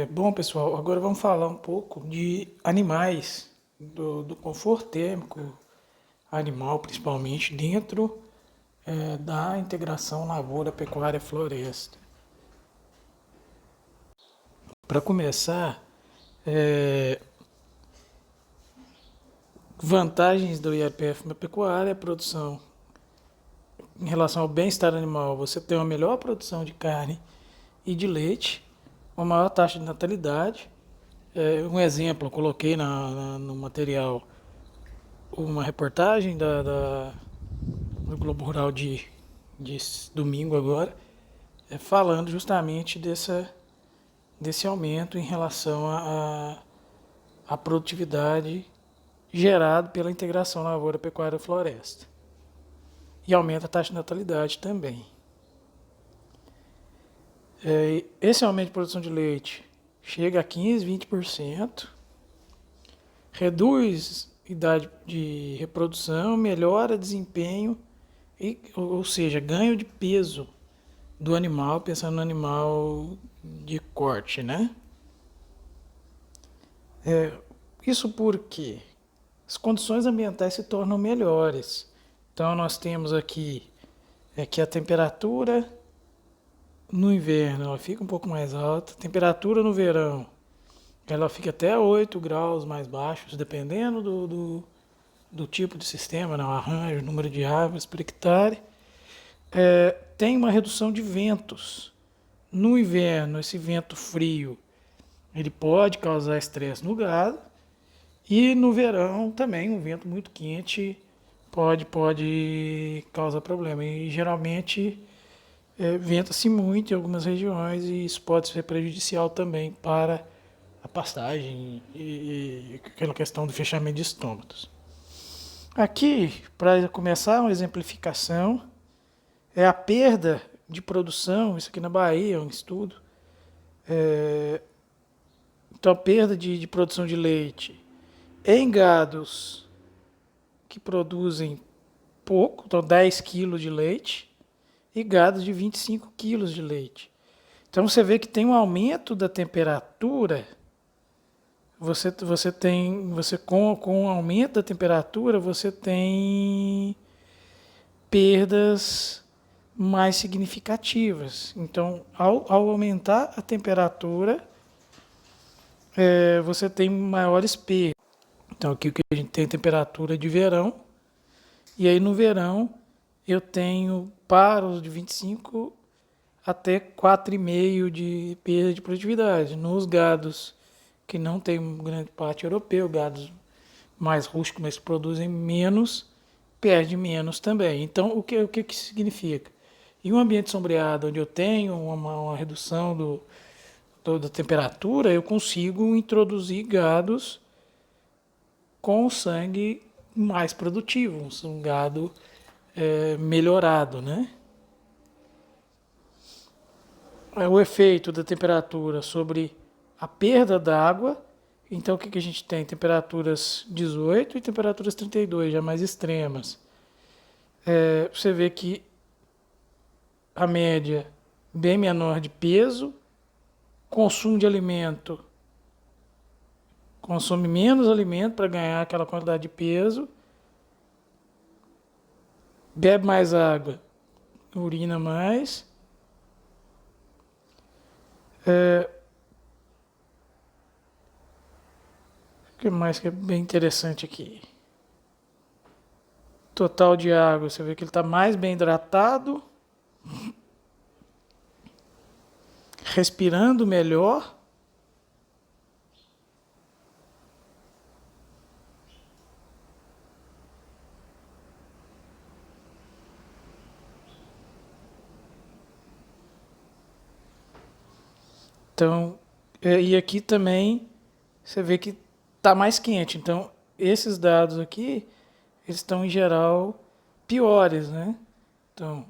Bom, pessoal, agora vamos falar um pouco de animais, do conforto térmico animal, principalmente dentro da integração lavoura, pecuária, floresta. Para começar, é, vantagens do IRPF na pecuária, produção em relação ao bem-estar animal, você tem uma melhor produção de carne e de leite, uma maior taxa de natalidade. Um exemplo, eu coloquei no material uma reportagem do Globo Rural de domingo agora, falando justamente desse aumento em relação à produtividade gerado pela integração lavoura, pecuária e floresta. E aumenta a taxa de natalidade também. Esse aumento de produção de leite chega a 15, 20%, reduz idade de reprodução, melhora desempenho, ou seja, ganho de peso do animal, pensando no animal de corte, né? É, isso porque as condições ambientais se tornam melhores. Então nós temos aqui que a temperatura no inverno ela fica um pouco mais alta, a temperatura no verão ela fica até 8 graus mais baixos, dependendo do tipo de sistema, né? O arranjo, o número de árvores por hectare. Tem uma redução de ventos. No inverno, esse vento frio ele pode causar estresse no gado. E no verão também um vento muito quente pode causar problema. E geralmente venta-se muito em algumas regiões e isso pode ser prejudicial também para a pastagem e aquela questão do fechamento de estômatos. Aqui, para começar uma exemplificação, é a perda de produção, isso aqui na Bahia é um estudo, então a perda de produção de leite em gados que produzem pouco, então 10 quilos de leite, e gados de 25 quilos de leite. Então você vê que tem um aumento da temperatura, você com o aumento da temperatura, você tem perdas mais significativas. Então, ao aumentar a temperatura, você tem maiores perdas. Então, aqui a gente tem temperatura de verão, e aí no verão eu tenho paros de 25 até 4,5 de perda de produtividade. Nos gados que não tem um grande parte europeu, gados mais rústicos, mas que produzem menos, perde menos também. Então, o que significa? Em um ambiente sombreado, onde eu tenho uma redução da temperatura, eu consigo introduzir gados com sangue mais produtivo, um gado melhorado, né? O efeito da temperatura sobre a perda d'água. Então, o que a gente tem? Temperaturas 18 e temperaturas 32, já mais extremas. Você vê que a média bem menor de peso, consumo de alimento, consome menos alimento para ganhar aquela quantidade de peso, bebe mais água, urina mais. O que mais que é bem interessante aqui? Total de água, você vê que ele está mais bem hidratado, respirando melhor. Então, e aqui também você vê que está mais quente. Então, esses dados aqui, eles estão em geral piores, né? Então,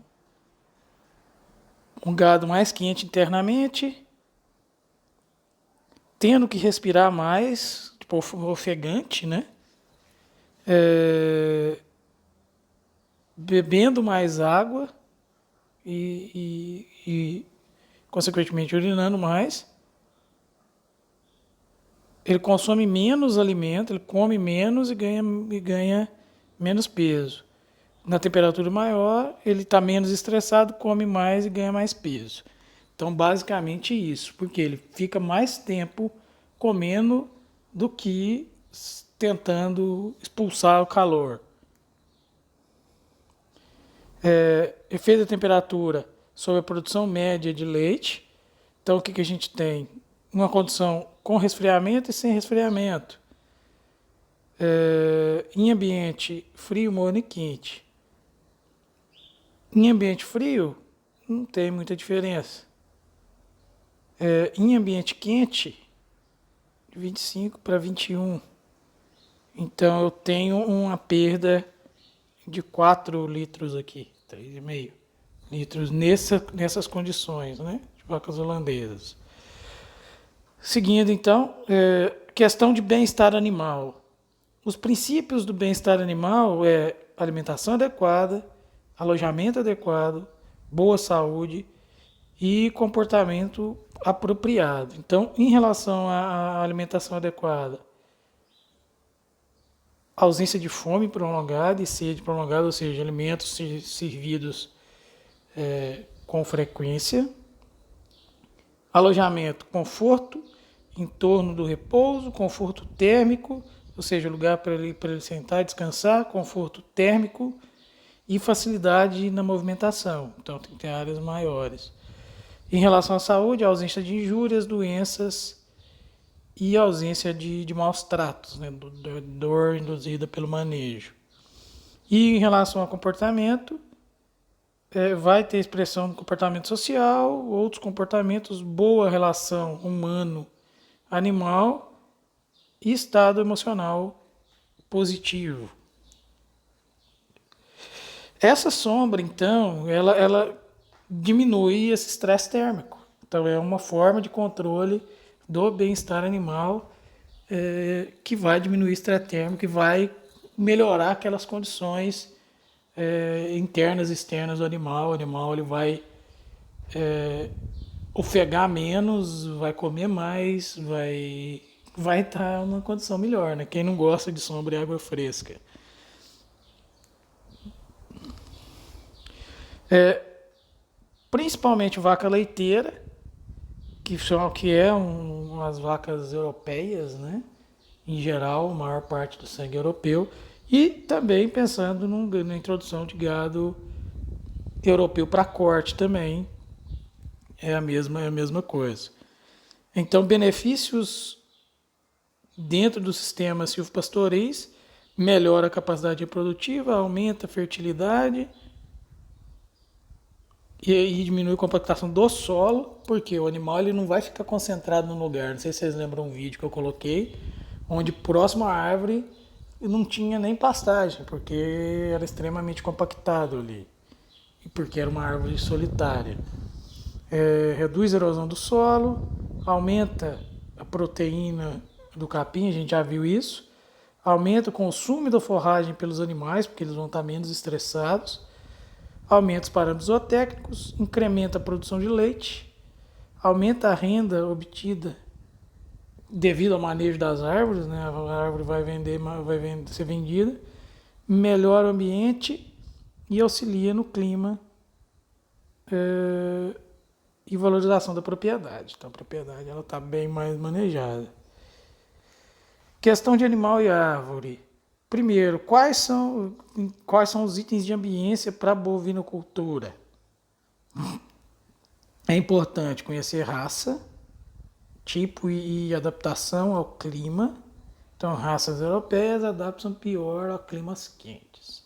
um gado mais quente internamente, tendo que respirar mais, tipo ofegante, né? Bebendo mais água e consequentemente urinando mais. ele consome menos alimento, ele come menos e ganha menos peso. Na temperatura maior, ele está menos estressado, come mais e ganha mais peso. Então, basicamente isso, porque ele fica mais tempo comendo do que tentando expulsar o calor. Efeito da temperatura sobre a produção média de leite. Então, o que a gente tem? Uma condição com resfriamento e sem resfriamento. Em ambiente frio, morno e quente. Em ambiente frio, não tem muita diferença. Em ambiente quente, de 25 para 21. Então eu tenho uma perda de 4 litros aqui, 3,5 litros nessas condições, né? De vacas holandesas. Seguindo então, questão de bem-estar animal. Os princípios do bem-estar animal é alimentação adequada, alojamento adequado, boa saúde e comportamento apropriado. Então, em relação à alimentação adequada, ausência de fome prolongada e sede prolongada, ou seja, alimentos servidos com frequência, alojamento, conforto, entorno do repouso, conforto térmico, ou seja, lugar para ele sentar e descansar, conforto térmico e facilidade na movimentação. Então, tem que ter áreas maiores. Em relação à saúde, a ausência de injúrias, doenças e ausência de maus tratos, né? Dor induzida pelo manejo. E em relação ao comportamento, vai ter expressão do comportamento social, outros comportamentos, boa relação humano-animal e estado emocional positivo. Essa sombra, então, ela diminui esse estresse térmico. Então, é uma forma de controle do bem-estar animal que vai diminuir o estresse térmico e vai melhorar aquelas condições internas e externas do animal. O animal ele vai ofegar menos, vai comer mais, vai estar numa condição melhor, né? Quem não gosta de sombra e água fresca. Principalmente vaca leiteira, que é umas vacas europeias, né? Em geral, a maior parte do sangue europeu. E também pensando na introdução de gado europeu para corte também. É a mesma coisa. Então, benefícios dentro do sistema silvopastoris, melhora a capacidade reprodutiva, aumenta a fertilidade e diminui a compactação do solo, porque o animal ele não vai ficar concentrado no lugar. Não sei se vocês lembram um vídeo que eu coloquei, onde próximo à árvore não tinha nem pastagem, porque era extremamente compactado ali, e porque era uma árvore solitária. Reduz a erosão do solo, aumenta a proteína do capim, a gente já viu isso, aumenta o consumo da forragem pelos animais, porque eles vão estar menos estressados, aumenta os parâmetros zootécnicos, incrementa a produção de leite, aumenta a renda obtida devido ao manejo das árvores, né? A árvore vai ser vendida, melhora o ambiente e auxilia no clima e valorização da propriedade. Então a propriedade ela está bem mais manejada. Questão de animal e árvore. Primeiro, quais são os itens de ambiência para a bovinocultura? É importante conhecer raça, tipo e adaptação ao clima. Então, raças europeias adaptam pior a climas quentes.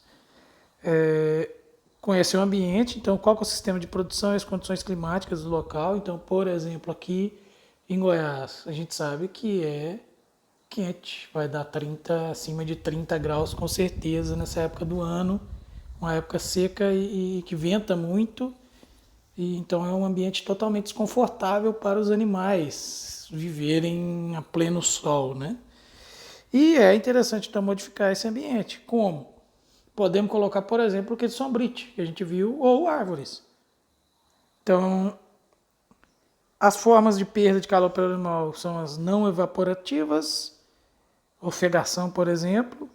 Conhecer o ambiente, então qual que é o sistema de produção e as condições climáticas do local. Então, por exemplo, aqui em Goiás, a gente sabe que é quente, vai dar acima de 30 graus com certeza nessa época do ano, uma época seca e que venta muito, e então é um ambiente totalmente desconfortável para os animais viverem a pleno sol, né? E é interessante então modificar esse ambiente. Como? Podemos colocar, por exemplo, o que de sombrite, que a gente viu, ou árvores. Então, As formas de perda de calor pelo animal são as não evaporativas, ofegação, por exemplo.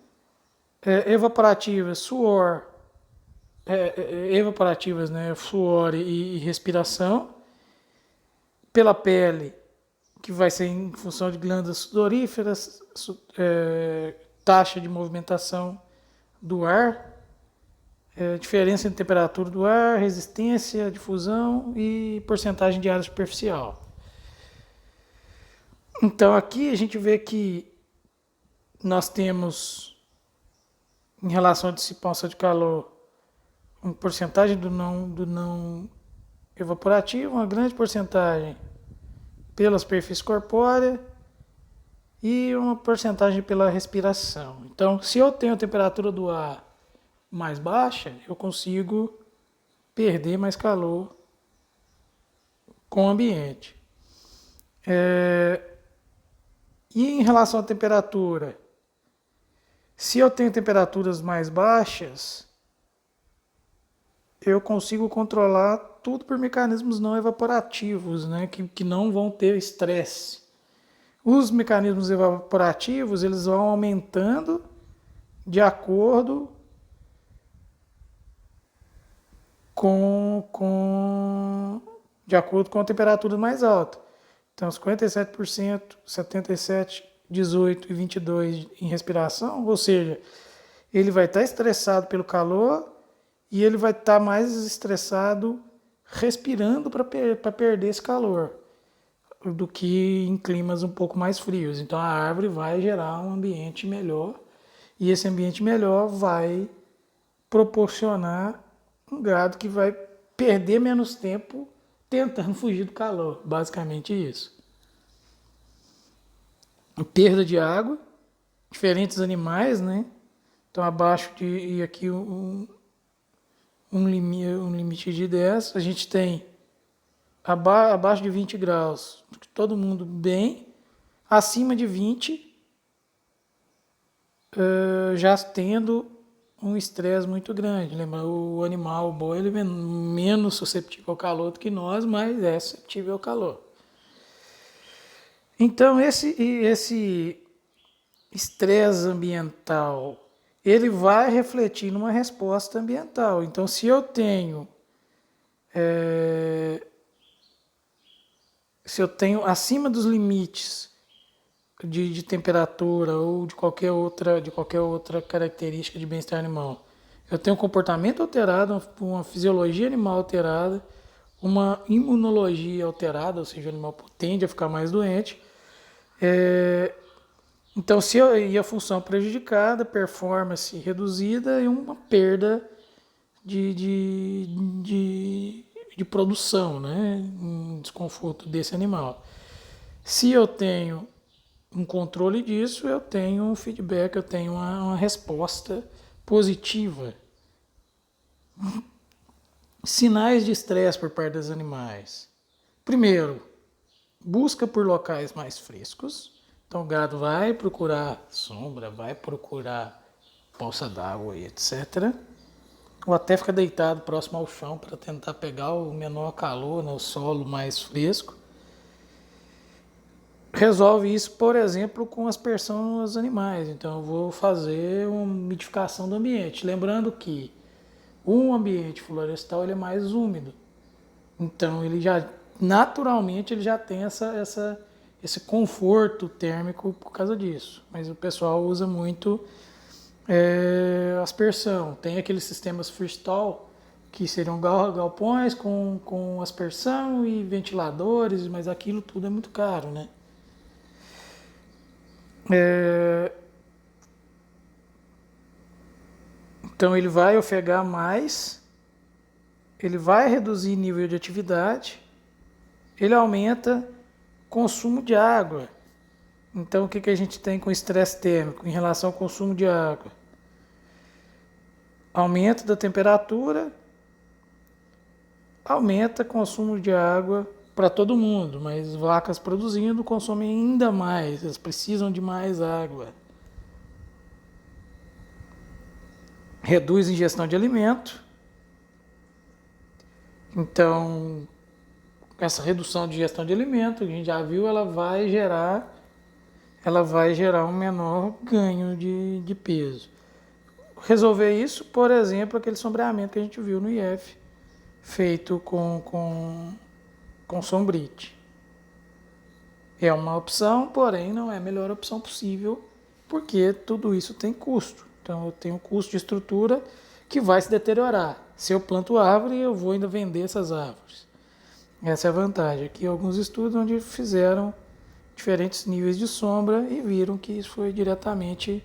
Evaporativas, suor, evaporativas, né, suor e respiração. Pela pele, que vai ser em função de glândulas sudoríferas, taxa de movimentação do ar, diferença em temperatura do ar, resistência, difusão e porcentagem de área superficial. Então aqui a gente vê que nós temos, em relação à dissipação de calor, uma porcentagem do não evaporativo, uma grande porcentagem pela superfície corpórea e uma porcentagem pela respiração. Então, se eu tenho a temperatura do ar mais baixa, eu consigo perder mais calor com o ambiente. E em relação à temperatura, se eu tenho temperaturas mais baixas, eu consigo controlar tudo por mecanismos não evaporativos, né, que não vão ter estresse. Os mecanismos evaporativos, eles vão aumentando de acordo de acordo com a temperatura mais alta. Então, 57%, 77%, 18% e 22% em respiração, ou seja, ele vai estar estressado pelo calor e ele vai estar mais estressado respirando para perder esse calor do que em climas um pouco mais frios. Então a árvore vai gerar um ambiente melhor e esse ambiente melhor vai proporcionar um gado que vai perder menos tempo tentando fugir do calor, basicamente isso. Perda de água, diferentes animais, né? Então abaixo de e aqui um limite de 10, a gente tem abaixo de 20 graus, todo mundo bem, acima de 20, já tendo um estresse muito grande. Lembra, o animal, o boi, ele é menos suscetível ao calor do que nós, mas é suscetível ao calor. Então, esse estresse ambiental, ele vai refletir numa resposta ambiental. Então, se eu tenho acima dos limites de temperatura ou de qualquer outra característica de bem-estar animal, eu tenho um comportamento alterado, uma fisiologia animal alterada, uma imunologia alterada, ou seja, o animal tende a ficar mais doente. Então, se eu, e a função prejudicada, performance reduzida e uma perda de produção, né? Um desconforto desse animal. Se eu tenho um controle disso, eu tenho um feedback, eu tenho uma resposta positiva. Sinais de estresse por parte dos animais. Primeiro, busca por locais mais frescos. Então o gado vai procurar sombra, vai procurar poça d'água e etc. Ou até fica deitado próximo ao chão para tentar pegar o menor calor, né, o solo mais fresco. Resolve isso, por exemplo, com aspersão nos animais. Então eu vou fazer uma umidificação do ambiente. Lembrando que um ambiente florestal ele é mais úmido. Então ele já naturalmente ele já tem esse conforto térmico por causa disso. Mas o pessoal usa muito aspersão. Tem aqueles sistemas freestyle que seriam galpões com aspersão e ventiladores, mas aquilo tudo é muito caro, né? Então ele vai ofegar mais, ele vai reduzir nível de atividade, ele aumenta consumo de água. Então o que a gente tem com estresse térmico em relação ao consumo de água? Aumento da temperatura, aumenta o consumo de água para todo mundo, mas vacas produzindo consomem ainda mais, elas precisam de mais água. Reduz a ingestão de alimento. Então, essa redução de ingestão de alimento, que a gente já viu, ela vai gerar um menor ganho de peso. Resolver isso, por exemplo, aquele sombreamento que a gente viu no IF, feito com sombrite. É uma opção, porém não é a melhor opção possível, porque tudo isso tem custo. Então eu tenho um custo de estrutura que vai se deteriorar. Se eu planto árvore, eu vou ainda vender essas árvores. Essa é a vantagem. Aqui alguns estudos onde fizeram diferentes níveis de sombra e viram que isso foi diretamente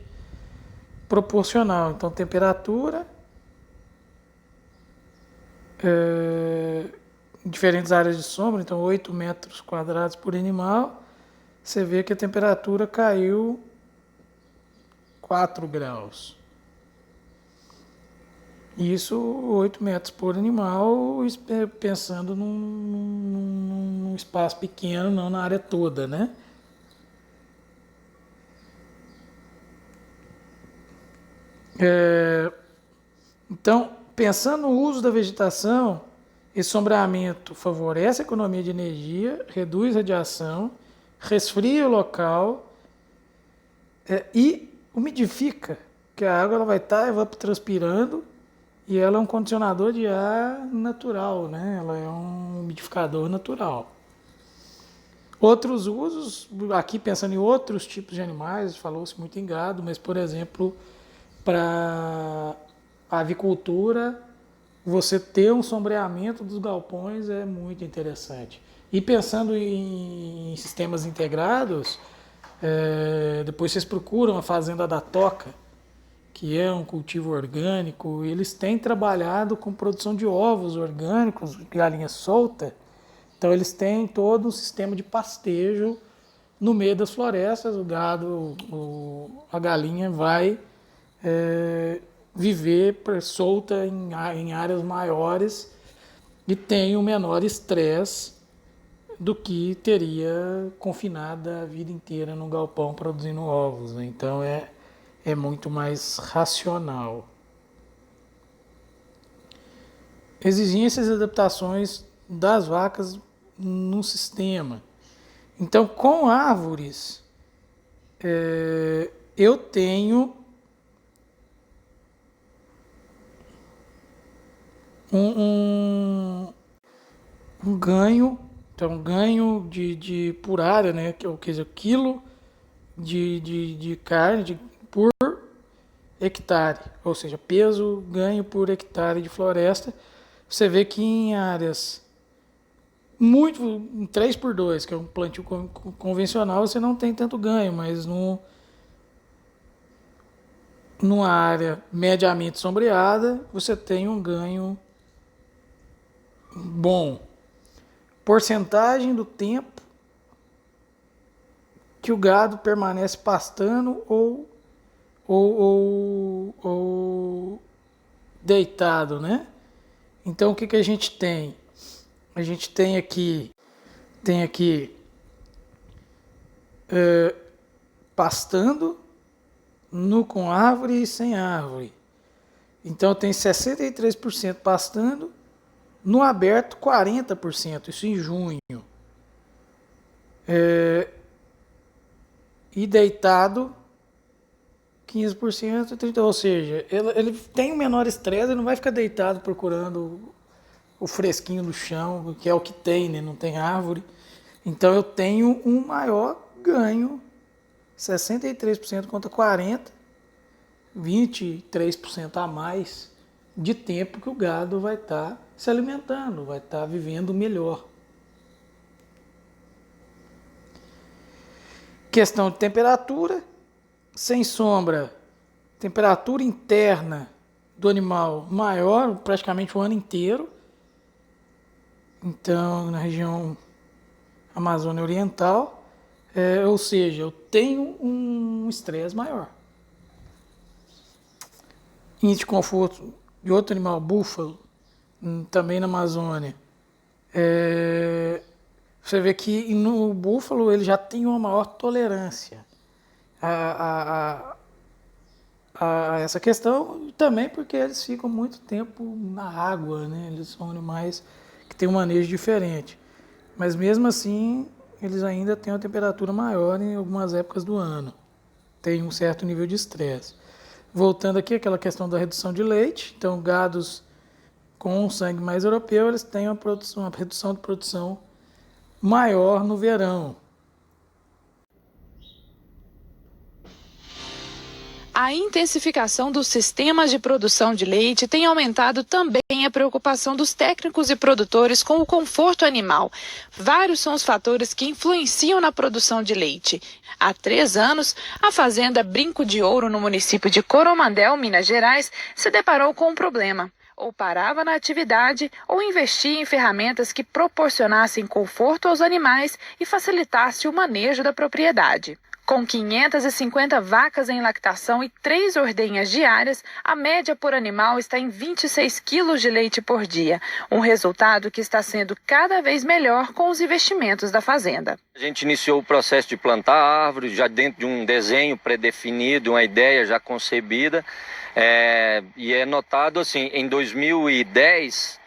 proporcional. Então temperatura, diferentes áreas de sombra, então 8 metros quadrados por animal, você vê que a temperatura caiu 4 graus. Isso 8 metros por animal, pensando num espaço pequeno, não na área toda, né? Então, pensando no uso da vegetação, esse sombreamento favorece a economia de energia, reduz radiação, resfria o local e umidifica, que a água ela vai estar evapotranspirando e ela é um condicionador de ar natural, né? Ela é um umidificador natural. Outros usos, aqui pensando em outros tipos de animais, falou-se muito em gado, mas, por exemplo, para a avicultura, você ter um sombreamento dos galpões é muito interessante. E pensando em sistemas integrados, depois vocês procuram a Fazenda da Toca, que é um cultivo orgânico, e eles têm trabalhado com produção de ovos orgânicos, galinha solta. Então eles têm todo um sistema de pastejo no meio das florestas. O gado, a galinha vai viver solta em áreas maiores e tem um menor estresse do que teria confinada a vida inteira no galpão produzindo ovos, né? Então é muito mais racional. Exigências e adaptações das vacas no sistema. Então, com árvores, eu tenho um ganho, então ganho por área, né? Quer dizer, quilo de carne por hectare, ou seja, peso ganho por hectare de floresta. Você vê que em áreas muito, em 3x2, que é um plantio convencional, você não tem tanto ganho, mas numa área mediamente sombreada, você tem um ganho bom. Porcentagem do tempo que o gado permanece pastando ou deitado, né? Então o que a gente tem? A gente tem aqui pastando com árvore e sem árvore. Então tem 63% pastando, no aberto 40%, isso em junho. E deitado 15%, 30%, ou seja, ele tem um menor estresse, ele não vai ficar deitado procurando o fresquinho do chão, que é o que tem, né? Não tem árvore. Então eu tenho um maior ganho, 63% contra 40%, 23% a mais de tempo que o gado vai estar se alimentando, vai estar vivendo melhor. Questão de temperatura, sem sombra, temperatura interna do animal maior praticamente o ano inteiro. Então, na região Amazônia Oriental, ou seja, eu tenho um estresse maior. Índice de conforto de outro animal, búfalo, também na Amazônia. Você vê que no búfalo ele já tem uma maior tolerância a essa questão, também porque eles ficam muito tempo na água, né? Eles são animais que têm um manejo diferente. Mas mesmo assim, eles ainda têm uma temperatura maior em algumas épocas do ano. Tem um certo nível de estresse. Voltando aqui àquela questão da redução de leite, então gados com sangue mais europeu, eles têm uma redução de produção maior no verão. A intensificação dos sistemas de produção de leite tem aumentado também a preocupação dos técnicos e produtores com o conforto animal. Vários são os fatores que influenciam na produção de leite. Há 3 anos, a fazenda Brinco de Ouro, no município de Coromandel, Minas Gerais, se deparou com um problema. Ou parava na atividade ou investia em ferramentas que proporcionassem conforto aos animais e facilitasse o manejo da propriedade. Com 550 vacas em lactação e 3 ordenhas diárias, a média por animal está em 26 quilos de leite por dia, um resultado que está sendo cada vez melhor com os investimentos da fazenda. A gente iniciou o processo de plantar árvores já dentro de um desenho pré-definido, uma ideia já concebida, e é notado assim, em 2010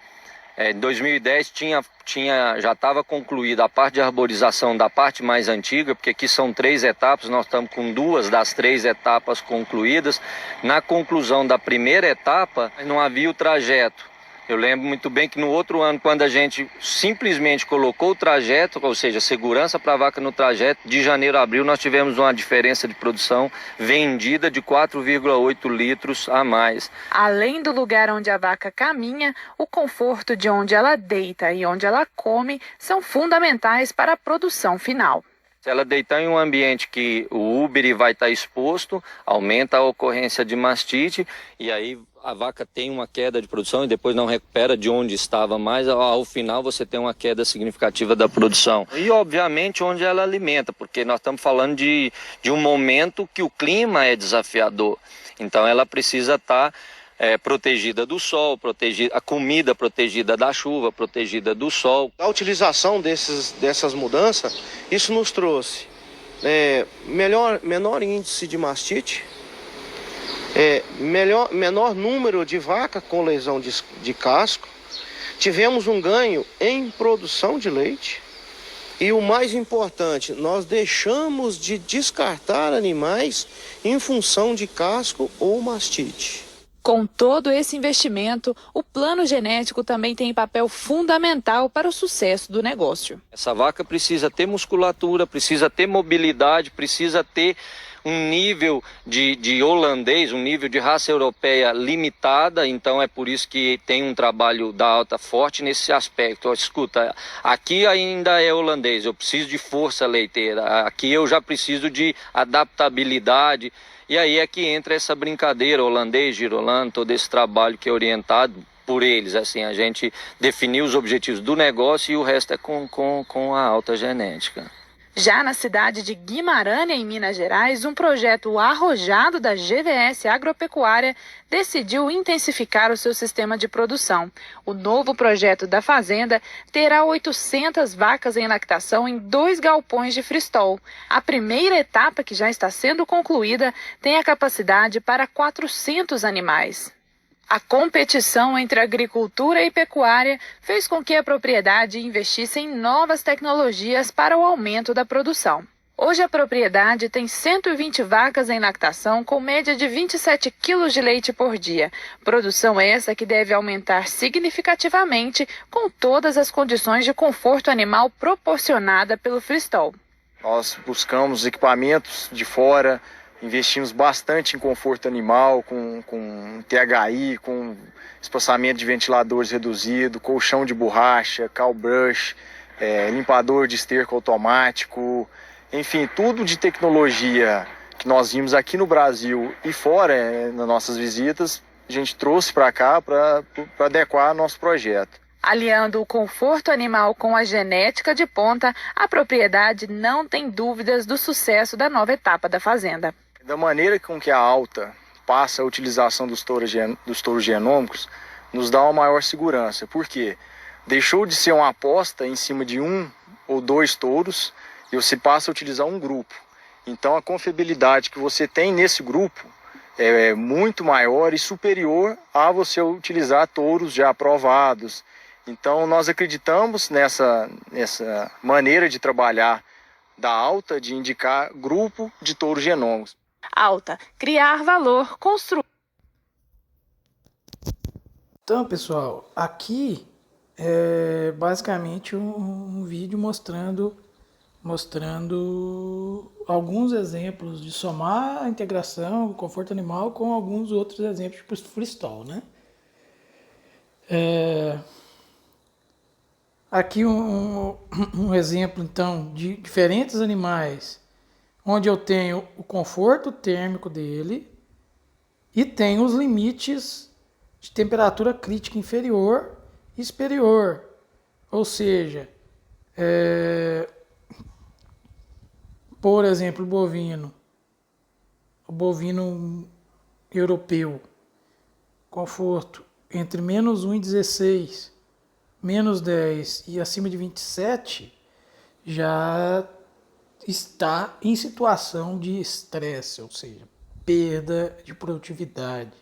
já estava concluída a parte de arborização da parte mais antiga, porque aqui são 3 etapas, nós estamos com 2 das 3 etapas concluídas. Na conclusão da primeira etapa, não havia o trajeto. Eu lembro muito bem que no outro ano, quando a gente simplesmente colocou o trajeto, ou seja, segurança para a vaca no trajeto, de janeiro a abril nós tivemos uma diferença de produção vendida de 4,8 litros a mais. Além do lugar onde a vaca caminha, o conforto de onde ela deita e onde ela come são fundamentais para a produção final. Se ela deitar em um ambiente que o úbere vai estar exposto, aumenta a ocorrência de mastite e aí a vaca tem uma queda de produção e depois não recupera de onde estava mais. Ao final você tem uma queda significativa da produção. E obviamente onde ela alimenta, porque nós estamos falando de um momento que o clima é desafiador. Então ela precisa estar protegida do sol, a comida protegida da chuva, protegida do sol. A utilização dessas mudanças, isso nos trouxe menor índice de mastite, menor número de vaca com lesão de casco, tivemos um ganho em produção de leite e o mais importante, nós deixamos de descartar animais em função de casco ou mastite. Com todo esse investimento, o plano genético também tem papel fundamental para o sucesso do negócio. Essa vaca precisa ter musculatura, precisa ter mobilidade, precisa ter um nível de holandês, um nível de raça europeia limitada, então é por isso que tem um trabalho da alta forte nesse aspecto. Escuta, aqui ainda é holandês, eu preciso de força leiteira, aqui eu já preciso de adaptabilidade. E aí é que entra essa brincadeira, holandês, girolando, todo esse trabalho que é orientado por eles. Assim, a gente definiu os objetivos do negócio e o resto é com a alta genética. Já na cidade de Guimarães, em Minas Gerais, um projeto arrojado da GVS Agropecuária decidiu intensificar o seu sistema de produção. O novo projeto da fazenda terá 800 vacas em lactação em 2 galpões de Fristol. A primeira etapa, que já está sendo concluída, tem a capacidade para 400 animais. A competição entre agricultura e pecuária fez com que a propriedade investisse em novas tecnologias para o aumento da produção. Hoje a propriedade tem 120 vacas em lactação com média de 27 quilos de leite por dia. Produção essa que deve aumentar significativamente com todas as condições de conforto animal proporcionada pelo Fristol. Nós buscamos equipamentos de fora, investimos bastante em conforto animal, com THI, com espaçamento de ventiladores reduzido, colchão de borracha, cow brush, limpador de esterco automático, enfim, tudo de tecnologia que nós vimos aqui no Brasil e fora, nas nossas visitas, a gente trouxe para cá para adequar nosso projeto. Aliando o conforto animal com a genética de ponta, a propriedade não tem dúvidas do sucesso da nova etapa da fazenda. Da maneira com que a alta passa a utilização dos touros genômicos, nos dá uma maior segurança. Por quê? Deixou de ser uma aposta em cima de 1 ou 2 touros e você passa a utilizar um grupo. Então a confiabilidade que você tem nesse grupo é muito maior e superior a você utilizar touros já aprovados Então, nós acreditamos nessa maneira de trabalhar da Alta, de indicar grupo de touros genômicos. Alta, criar valor, construir. Então, pessoal, aqui é basicamente um vídeo mostrando alguns exemplos de somar a integração, o conforto animal com alguns outros exemplos, tipo freestyle, né? Aqui um exemplo, então, de diferentes animais, onde eu tenho o conforto térmico dele e tenho os limites de temperatura crítica inferior e superior. Ou seja, por exemplo, o bovino europeu, conforto entre -1 e 16, -10 e acima de 27, já está em situação de estresse, ou seja, perda de produtividade.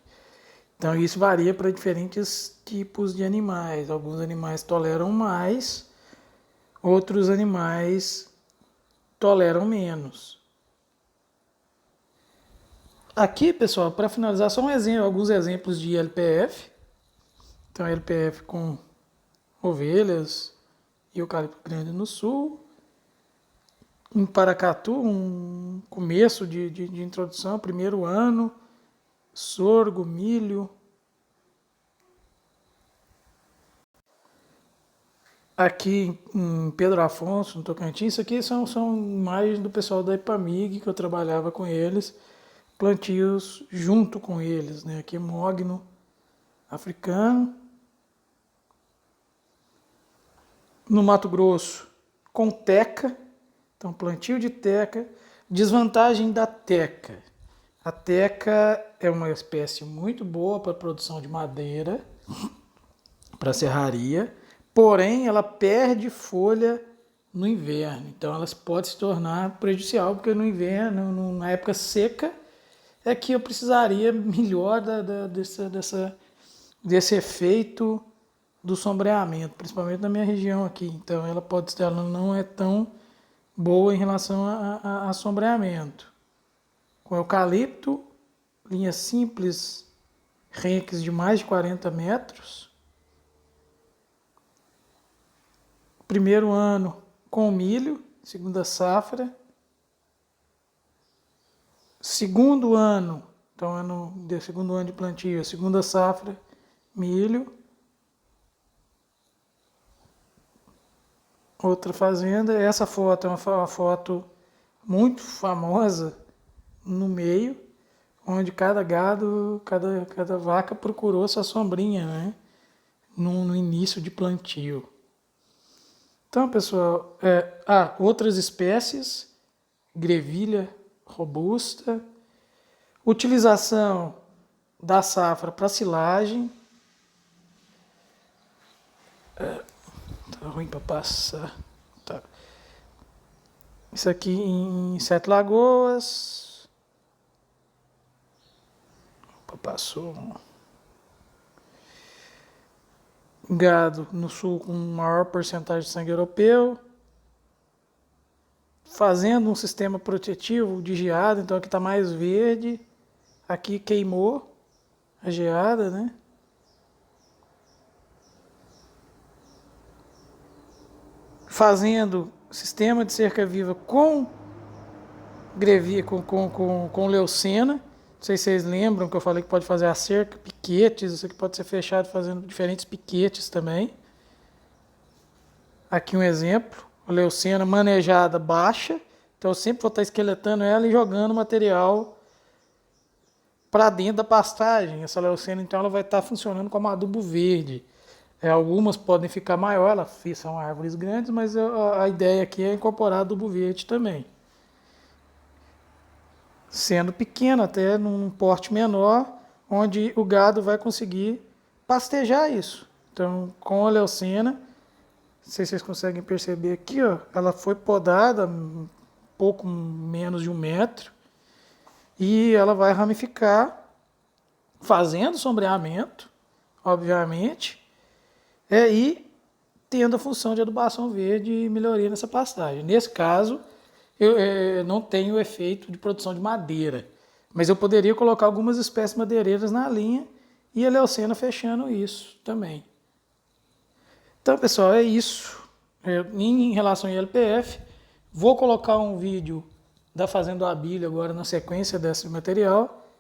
Então isso varia para diferentes tipos de animais. Alguns animais toleram mais, outros animais toleram menos. Aqui, pessoal, para finalizar, só alguns exemplos de LPF. Então, LPF com ovelhas e eucalipto grande no sul. Em Paracatu, um começo de introdução, primeiro ano, sorgo, milho. Aqui em Pedro Afonso, no Tocantins, isso aqui são imagens do pessoal da Ipamig, que eu trabalhava com eles, plantios junto com eles, né? Aqui mogno africano. No Mato Grosso, com teca, então plantio de teca. Desvantagem da teca: a teca é uma espécie muito boa para a produção de madeira, para serraria, porém ela perde folha no inverno, então ela pode se tornar prejudicial, porque no inverno, na época seca, é que eu precisaria melhor desse efeito do sombreamento, principalmente na minha região aqui. Então ela não é tão boa em relação a sombreamento. Com eucalipto, linha simples, renques de mais de 40 metros. Primeiro ano com milho, segunda safra. Segundo ano, então segundo ano de plantio, segunda safra, milho. Outra fazenda, essa foto é uma foto muito famosa no meio, onde cada gado, cada vaca procurou sua sombrinha, né? No início de plantio. Então, pessoal, outras espécies, grevilha robusta, utilização da safra para silagem. Tá ruim para passar. Tá. Isso aqui em Sete Lagoas. Opa, passou. Gado no sul com maior porcentagem de sangue europeu. Fazendo um sistema protetivo de geada, então aqui está mais verde. Aqui queimou a geada, né? Fazendo sistema de cerca viva com grevia, com leucena. Não sei se vocês lembram que eu falei que pode fazer a cerca, piquetes, isso aqui pode ser fechado fazendo diferentes piquetes também. Aqui um exemplo, a leucena manejada baixa, então eu sempre vou estar esqueletando ela e jogando material para dentro da pastagem. Essa leucena, então, ela vai estar funcionando como adubo verde. Algumas podem ficar maior, são árvores grandes, mas a ideia aqui é incorporar adubo verde também. Sendo pequeno, até num porte menor, onde o gado vai conseguir pastejar isso. Então, com a leucena, não sei se vocês conseguem perceber aqui, ó, ela foi podada um pouco menos de 1 metro, e ela vai ramificar, fazendo sombreamento, obviamente, e tendo a função de adubação verde e melhoria nessa pastagem. Nesse caso, eu não tenho o efeito de produção de madeira, mas eu poderia colocar algumas espécies madeireiras na linha e a leucena fechando isso também. Então, pessoal, é isso. Em relação ao ILPF, vou colocar um vídeo da Fazenda do Abílio agora na sequência desse material.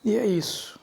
E é isso.